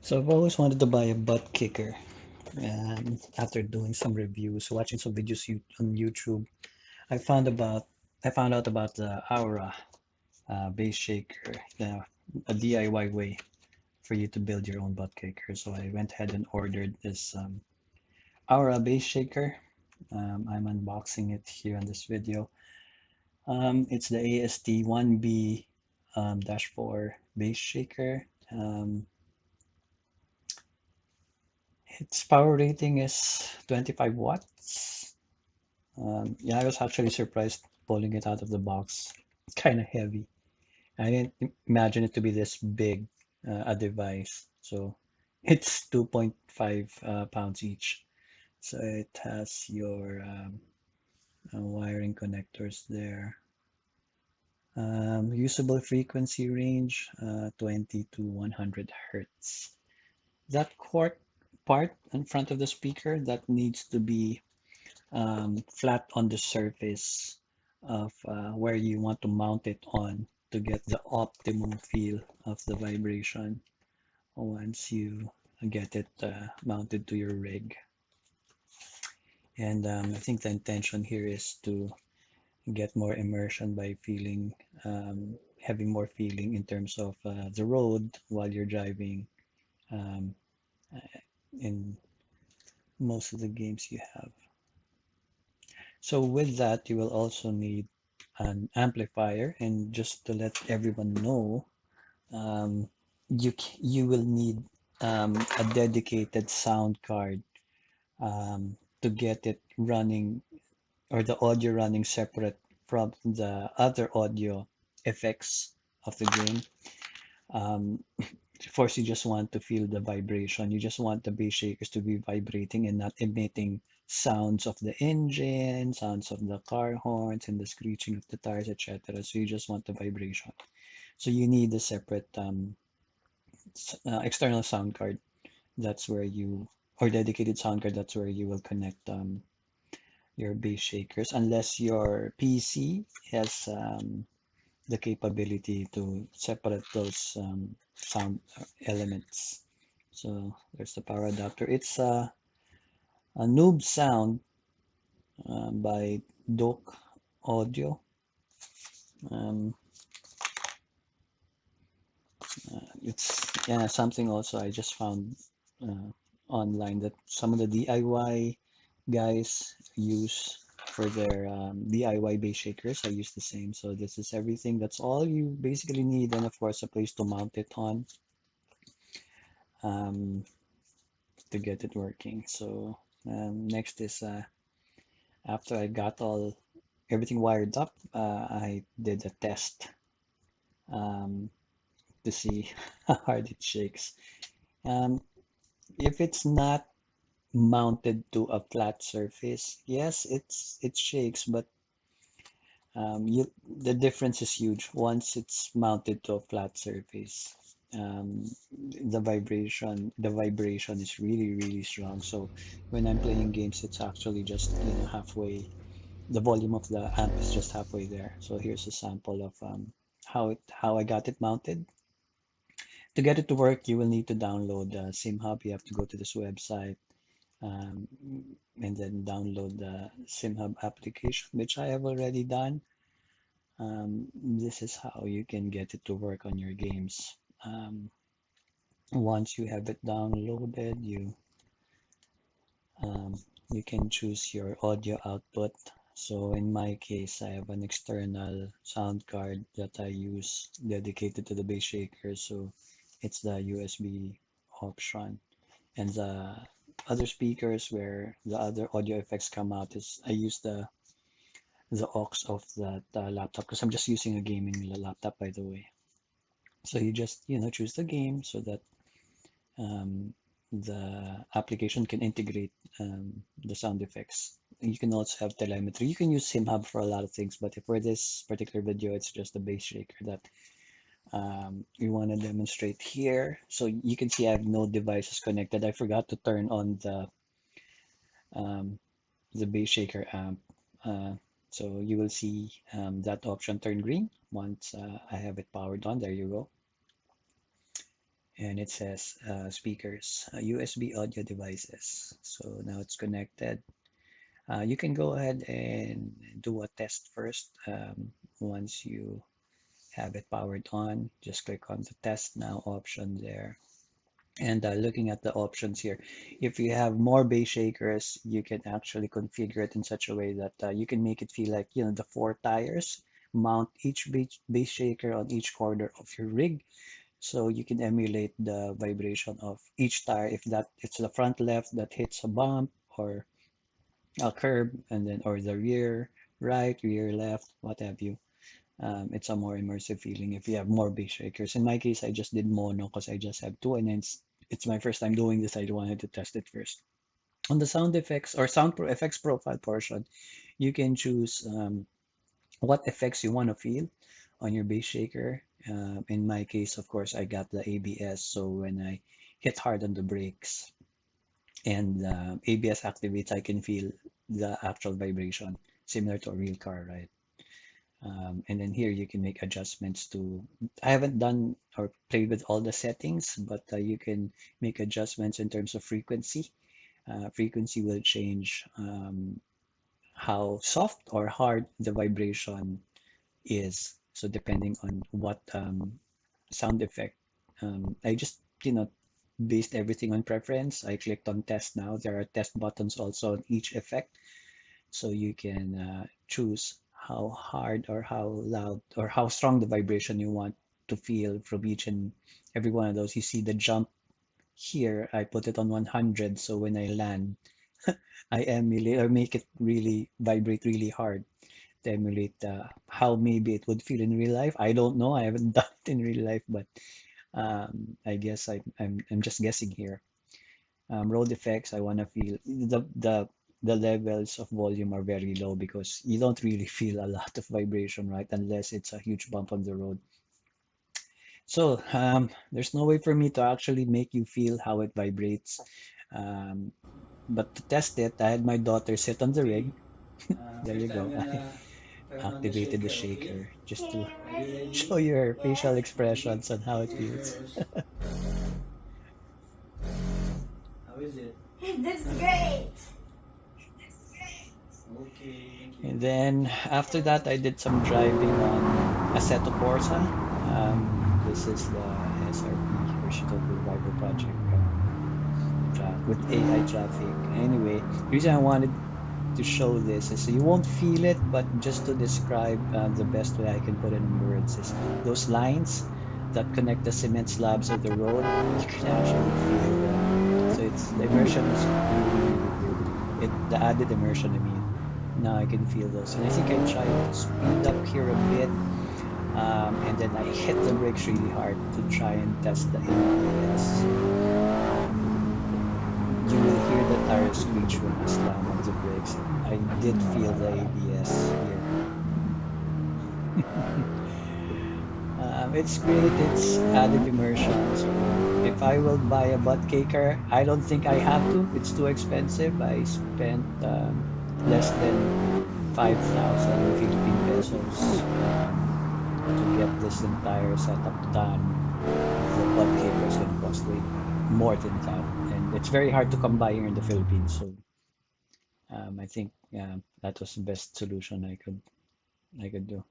So I've always wanted to buy a ButtKicker, and after doing some reviews, watching some videos on YouTube, I found about I found out about the Aura bass shaker, a DIY way for you to build your own ButtKicker. So I went ahead and ordered this Aura bass shaker. I'm unboxing it here on this video. It's the AST1B -4 bass shaker. Its power rating is 25 watts. Yeah, I was actually surprised pulling it out of the box. It's kind of heavy. I didn't imagine it to be this big a device. So it's 2.5 pounds each. So it has your wiring connectors there. Usable frequency range 20 to 100 hertz. That cork part in front of the speaker that needs to be flat on the surface of where you want to mount it on to get the optimum feel of the vibration once you get it mounted to your rig. And I think the intention here is to get more immersion by feeling, having more feeling in terms of the road while you're driving um, in most of the games you have. So with that, you will also need an amplifier, and just to let everyone know, um, you will need a dedicated sound card to get it running, or the audio running separate from the other audio effects of the game. First, you just want to feel the vibration. You just want the bass shakers to be vibrating and not emitting sounds of the engine, sounds of the car horns, and the screeching of the tires, etc. So you just want the vibration. So you need a separate external sound card. That's where you, or dedicated sound card. That's where you will connect your bass shakers, unless your PC has the capability to separate those sound elements. So there's the power adapter. It's a Nobsound by Douk Audio. Um, it's yeah, something also I just found online that some of the DIY guys use for their DIY bass shakers. I use the same. So this is everything. That's all you basically need, and of course a place to mount it on um, to get it working. So next is after I got everything wired up, I did a test um, to see how hard it shakes. Um, if it's not mounted to a flat surface, yes, it shakes, but the difference is huge once it's mounted to a flat surface. The vibration is really, really strong. So when I'm playing games, it's actually just, halfway. The volume of the amp is just halfway there. So here's a sample of how I got it mounted. To get it to work, you will need to download SimHub. You have to go to this website um, and then download the SimHub application, which I have already done. This is how you can get it to work on your games. Once you have it downloaded, um, you can choose your audio output. So in my case, I have an external sound card that I use dedicated to the bass shaker. So it's the USB option. And the other speakers where the other audio effects come out is I use the aux of that laptop, because I'm just using a gaming laptop, by the way. So you just choose the game so that um, the application can integrate the sound effects. You can also have telemetry. You can use SimHub for a lot of things, but for this particular video, it's just a bass shaker that we want to demonstrate here. So you can see I have no devices connected. I forgot to turn on um, the bass shaker amp. So you will see that option turn green once I have it powered on. There you go. and it says speakers, USB audio devices. So now it's connected. You can go ahead and do a test first. Once you have it powered on, just click on the test now option there. And looking at the options here, if you have more bass shakers, you can actually configure it in such a way that you can make it feel like, the four tires, mount each bass shaker on each corner of your rig. So you can emulate the vibration of each tire if that it's the front left that hits a bump or a curb, and then or the rear right, rear left, what have you. It's a more immersive feeling if you have more bass shakers. In my case, I just did mono because I just have two, and it's my first time doing this. I wanted to test it first. On the sound effects or effects profile portion, you can choose what effects you want to feel on your bass shaker. In my case, of course, I got the ABS, so when I hit hard on the brakes and ABS activates, I can feel the actual vibration, similar to a real car, right? And then here you can make adjustments to, I haven't done or played with all the settings, but you can make adjustments in terms of frequency. Frequency will change how soft or hard the vibration is. So depending on what sound effect, I just, based everything on preference. I clicked on test now. There are test buttons also on each effect. So you can choose how hard or how loud or how strong the vibration you want to feel from each and every one of those. You see the jump here, I put it on 100, so when I land, I emulate or make it really vibrate really hard to emulate how maybe it would feel in real life. I don't know. I haven't done it in real life, but I guess I'm just guessing here. Road effects, I want to feel the levels of volume are very low because you don't really feel a lot of vibration, right? Unless it's a huge bump on the road. So there's no way for me to actually make you feel how it vibrates. Um, but to test it, I had my daughter sit on the Okay. rig. There you First I'm go. I gonna turn on the activated the shaker, okay? shaker just to Okay, Are you ready? show ready? your facial Yes. Ready? expressions on how it Here feels. goes. How is it? That's great. Okay, thank And you. then after that, I did some driving on Assetto Corsa. This is the SRP Hershey Revival Project with AI traffic. Anyway, the reason I wanted to show this is so you won't feel it, but just to describe the best way I can put it in words is those lines that connect the cement slabs of the road, you can actually feel them. So it's the immersion is really, really good. The added immersion, I mean. Now I can feel those. And I think I tried to speed up here a bit. And then I hit the brakes really hard to try and test the ABS. You will hear the tire screech when I slam on the brakes. I did feel the ABS here. It's great. It's added immersion. So if I will buy a ButtKicker, I don't think I have to. It's too expensive. I spent less than 5,000 Philippine pesos to get this entire setup done. The ButtKicker is going to cost way more than that, and it's very hard to come by here in the Philippines. So I think that was the best solution I could do.